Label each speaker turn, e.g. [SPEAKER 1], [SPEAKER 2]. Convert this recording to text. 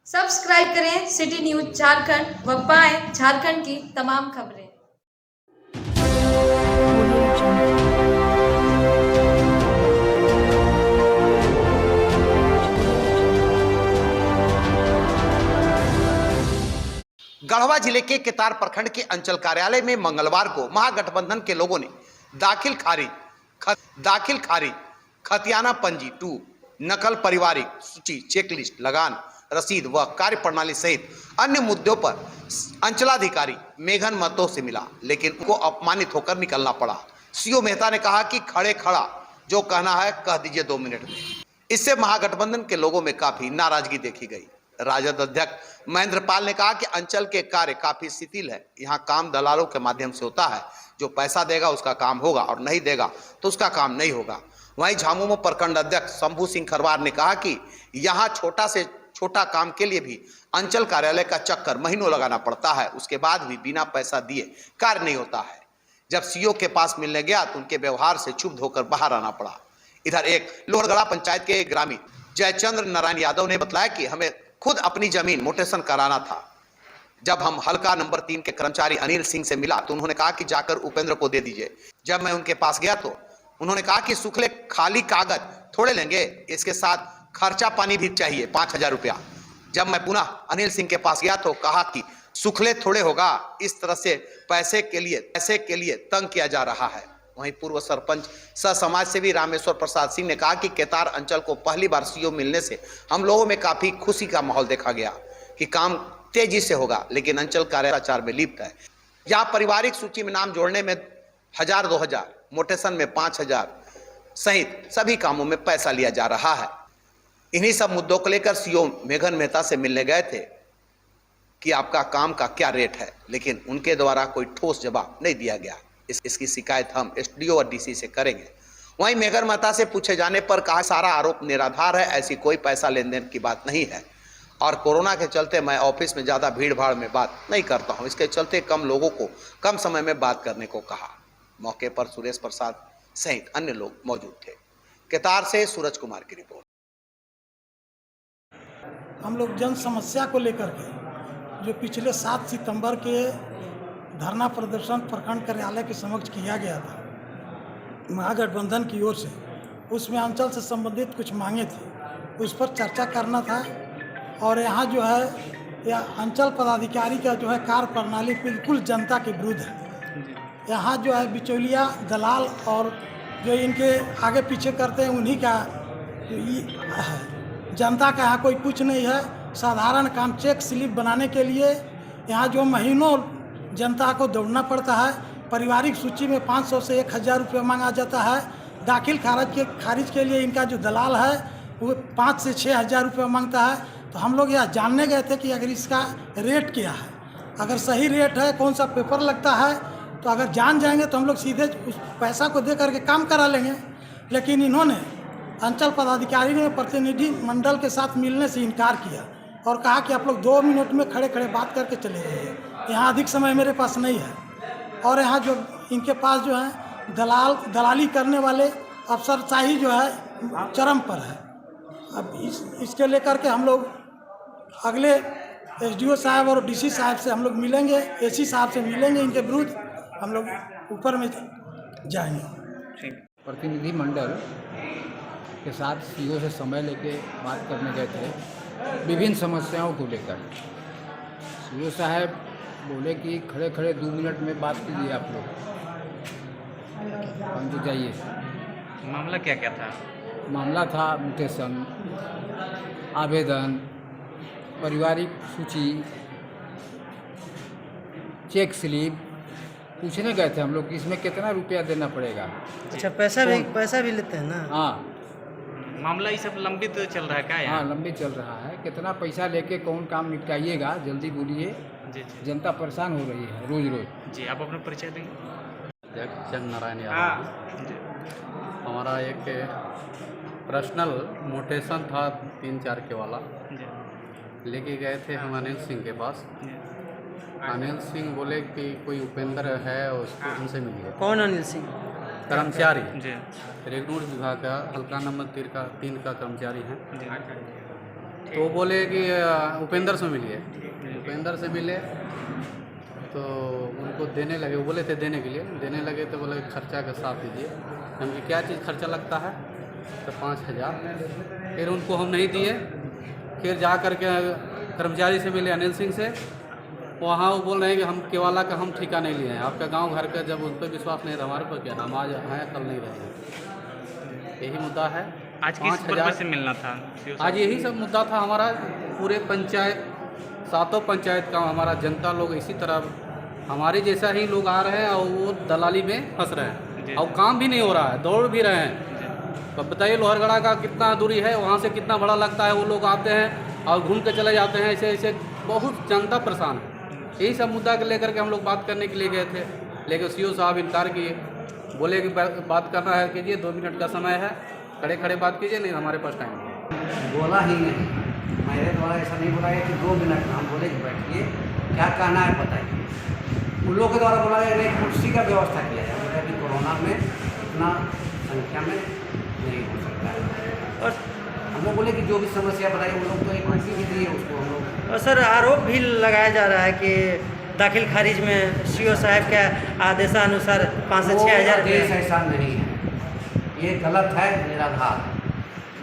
[SPEAKER 1] Subscribe करें city news Jharkhand व पाएं झारखंड की तमाम खबरें।
[SPEAKER 2] गढ़वा जिले के केतार प्रखंड के अंचल कार्यालय में मंगलवार को महागठबंधन के लोगों ने दाखिल खारिज खतियाना पंजी 2 नकल पारिवारिक सूची चेकलिस्ट लगान रसीद व कार्य प्रणाली सहित अन्य मुद्दों पर अंचलाधिकारी मेघन महतो से मिला, लेकिन उनको अपमानित होकर निकलना पड़ा। सीओ मेहता ने कहा कि खड़े खड़ा जो कहना है कह दीजिए 2 मिनट में। इससे महागठबंधन के लोगों में काफी नाराजगी देखी गई। राजद अध्यक्ष महेंद्र पाल ने कहा कि अंचल के कार्य काफी शिथिल है, यहाँ काम दलालों के माध्यम से होता है, जो पैसा देगा उसका काम होगा और नहीं देगा तो उसका काम नहीं होगा। वहीं झामुमो प्रखंड अध्यक्ष शंभू सिंह खरवार ने कहा कि यहाँ छोटा से छोटा काम के लिए भी अंचल कार्यालय का चक्कर महीनों लगाना पड़ता है, उसके बाद भी बिना पैसा दिए कार्य नहीं होता है। जब सीओ के पास मिलने गया तो उनके व्यवहार से क्षुब्ध होकर बाहर आना पड़ा। इधर एक लोहरगढ़ा पंचायत के ग्रामीण जयचंद्र नारायण यादव ने बताया कि हमें खुद अपनी जमीन मोटेशन कराना था। जब हम हल्का नंबर 3 के कर्मचारी अनिल सिंह से मिला तो उन्होंने कहा कि जाकर उपेंद्र को दे दीजिए। जब मैं उनके पास गया तो उन्होंने कहा कि सूखले खाली कागज थोड़े लेंगे, इसके साथ खर्चा पानी भी चाहिए 5000 रुपया। जब मैं पुनः अनिल सिंह के पास गया तो कहा कि सूखले थोड़े होगा, इस तरह से पैसे के लिए तंग किया जा रहा है। वहीं पूर्व सरपंच सह समाज सेवी रामेश्वर प्रसाद सिंह ने कहा कि केतार अंचल को पहली बार सीओ मिलने से हम लोगों में काफी खुशी का माहौल देखा गया कि काम तेजी से होगा, लेकिन अंचल कार्याचार में लिप्त है। यहाँ पारिवारिक सूची में नाम जोड़ने में 1000-2000, मोटेशन में 5000 सहित सभी कामों में पैसा लिया जा रहा है। इन्हीं सब मुद्दों को लेकर सीओ मेघन मेहता से मिलने गए थे कि आपका काम का क्या रेट है, लेकिन उनके द्वारा कोई ठोस जवाब नहीं दिया गया। इसकी शिकायत हम एसडीओ और डीसी से करेंगे। वहीं मेघन मेहता से पूछे जाने पर कहा सारा आरोप निराधार है, ऐसी कोई पैसा लेन देन की बात नहीं है और कोरोना के चलते मैं ऑफिस में ज़्यादा भीड़ भाड़ में बात नहीं करता हूं, इसके चलते कम लोगों को कम समय में बात करने को कहा। मौके पर सुरेश प्रसाद सहित अन्य लोग मौजूद थे। केतार से सूरज कुमार की रिपोर्ट।
[SPEAKER 3] हम लोग जन समस्या को लेकर के जो पिछले 7 सितंबर के धरना प्रदर्शन प्रखंड कार्यालय के समक्ष किया गया था महागठबंधन की ओर से, उसमें अंचल से संबंधित कुछ मांगे थी, उस पर चर्चा करना था। और यहाँ जो है यह अंचल पदाधिकारी का जो है कार्य प्रणाली बिल्कुल जनता के विरुद्ध है। यहाँ जो है बिचौलिया दलाल और जो इनके आगे पीछे करते हैं उन्हीं का है। जनता का यहाँ कोई कुछ नहीं है। साधारण काम चेक स्लिप बनाने के लिए यहाँ जो महीनों जनता को दौड़ना पड़ता है। पारिवारिक सूची में 500 से 1000 रुपये मांगा जाता है। दाखिल खारिज के लिए इनका जो दलाल है वो 5 से 6000 रुपये मांगता है। तो हम लोग यहाँ जानने गए थे कि अगर इसका रेट क्या है, अगर सही रेट है, कौन सा पेपर लगता है, तो अगर जान जाएंगे तो हम लोग सीधे उस पैसा को दे करके काम करा लेंगे। लेकिन इन्होंने अंचल पदाधिकारी ने प्रतिनिधि मंडल के साथ मिलने से इनकार किया और कहा कि आप लोग 2 मिनट में खड़े खड़े बात करके चले जाइए, यहाँ अधिक समय मेरे पास नहीं है। और यहाँ जो इनके पास जो है दलाली करने वाले अफसरशाही जो है चरम पर है। अब इसके लेकर के हम लोग अगले एसडीओ साहब और डीसी साहब से हम लोग मिलेंगे, एसी साहब से मिलेंगे, इनके विरुद्ध हम लोग ऊपर में जाएंगे।
[SPEAKER 4] प्रतिनिधि मंडल के साथ सीओ से समय लेके बात करने गए थे विभिन्न समस्याओं को लेकर। सीओ साहब बोले कि खड़े खड़े 2 मिनट में बात कीजिए आप लोग, हम तो जाइए।
[SPEAKER 5] मामला क्या क्या था?
[SPEAKER 4] मामला था म्यूटेशन, आवेदन, पारिवारिक सूची, चेक स्लिप पूछने गए थे हम लोग कि इसमें कितना रुपया देना पड़ेगा।
[SPEAKER 6] अच्छा, पैसा भी लेते हैं ना?
[SPEAKER 4] हाँ,
[SPEAKER 5] मामला ये सब लंबित चल रहा है क्या?
[SPEAKER 4] हाँ लंबी चल रहा है। कितना पैसा लेके कौन काम निपटाइएगा, जल्दी बोलिए।
[SPEAKER 5] जी।
[SPEAKER 4] जनता परेशान हो रही है रोज रोज।
[SPEAKER 5] जी, आप अपना परिचय देंगे?
[SPEAKER 7] जयचंद्र नारायण यादव। हमारा एक पर्सनल मोटेशन था 3-4 के वाला, लेके गए थे हम अनिल सिंह के पास। अनिल सिंह बोले कि कोई उपेंद्र है उसको उनसे मिलिए।
[SPEAKER 6] कौन अनिल सिंह?
[SPEAKER 7] कर्मचारी
[SPEAKER 5] जी।
[SPEAKER 7] रेगनूर विभाग का हल्का नंबर 3 का कर्मचारी हैं। तो वो बोले कि उपेंद्र से मिलिए। उपेंद्र से मिले तो उनको देने लगे, वो बोले थे देने के लिए, देने लगे तो बोले खर्चा के साथ दीजिए। हमने क्या चीज़ खर्चा लगता है, तो 5,000। फिर उनको हम नहीं दिए। फिर जा कर के कर्मचारी से मिले अनिल सिंह से, वहाँ वो बोल रहे हैं कि हम केवाला का हम ठेका नहीं लिए हैं, आपका गांव घर का जब उन पर विश्वास नहीं था हमारे पर क्या, हम आज हैं कल नहीं रहेंगे। यही मुद्दा है।
[SPEAKER 5] आज किस पर्पज से मिलना था?
[SPEAKER 7] आज यही सब मुद्दा था हमारा। पूरे पंचायत, 7 पंचायत का हमारा जनता लोग इसी तरह हमारे जैसा ही लोग आ रहे हैं और वो दलाली में फंस रहे हैं और काम भी नहीं हो रहा है, दौड़ भी रहे हैं। तो बताइए लोहरगढ़ा का कितना दूरी है, वहाँ से कितना बड़ा लगता है, वो लोग आते हैं और घूम के चले जाते हैं। ऐसे ऐसे बहुत जनता परेशान है। यही सब मुद्दा को लेकर के हम लोग बात करने के लिए गए थे, लेकिन सीओ साहब इनकार किए, बोले कि बात करना है कीजिए, 2 मिनट का समय है, खड़े खड़े बात कीजिए, नहीं हमारे पास टाइम नहीं।
[SPEAKER 8] बोला ही नहीं, मेरे द्वारा ऐसा नहीं बोला है कि 2 मिनट में। हम बोले कि बैठिए, क्या कहना है बताइए। उन लोगों के द्वारा बोला गया एक कुर्सी का व्यवस्था किया जाए। मतलब अभी कोरोना में इतना संख्या में नहीं हो सकता है। और हम लोग बोले कि जो भी समस्या बताइए, उन लोग तो एक कुर्सी भी दिए उसको हम लोग।
[SPEAKER 6] और सर आरोप भी लगाया जा रहा है कि दाखिल खारिज में सीओ साहब के आदेशानुसार 5 से 6 हज़ार।
[SPEAKER 8] ऐसा नहीं है, ये गलत है, निराधार है।